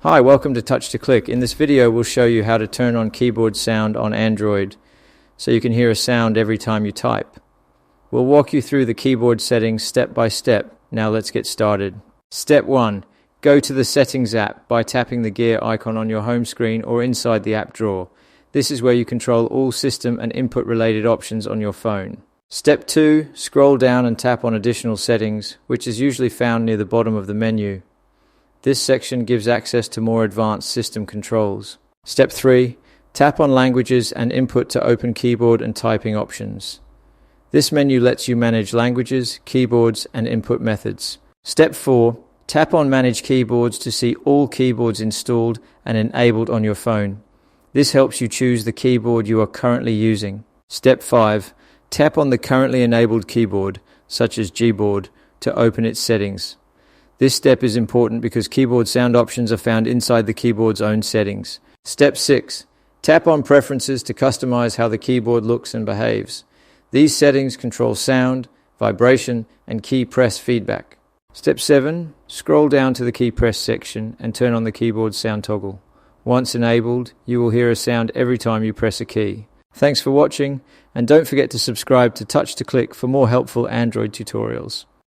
Hi, welcome to Touch to Click. In this video we'll show you how to turn on keyboard sound on Android so you can hear a sound every time you type. We'll walk you through the keyboard settings step by step. Now let's get started. Step 1. Go to the Settings app by tapping the gear icon on your home screen or inside the app drawer. This is where you control all system and input related options on your phone. Step 2. Scroll down and tap on Additional Settings, which is usually found near the bottom of the menu. This section gives access to more advanced system controls. Step 3. Tap on Languages and input to open keyboard and typing options. This menu lets you manage languages, keyboards, and input methods. Step 4. Tap on Manage Keyboards to see all keyboards installed and enabled on your phone. This helps you choose the keyboard you are currently using. Step 5. Tap on the currently enabled keyboard, such as Gboard, to open its settings. This step is important because keyboard sound options are found inside the keyboard's own settings. Step 6. Tap on Preferences to customize how the keyboard looks and behaves. These settings control sound, vibration, and key press feedback. Step 7. Scroll down to the key press section and turn on the keyboard sound toggle. Once enabled, you will hear a sound every time you press a key. Thanks for watching, and don't forget to subscribe to Touch to Click for more helpful Android tutorials.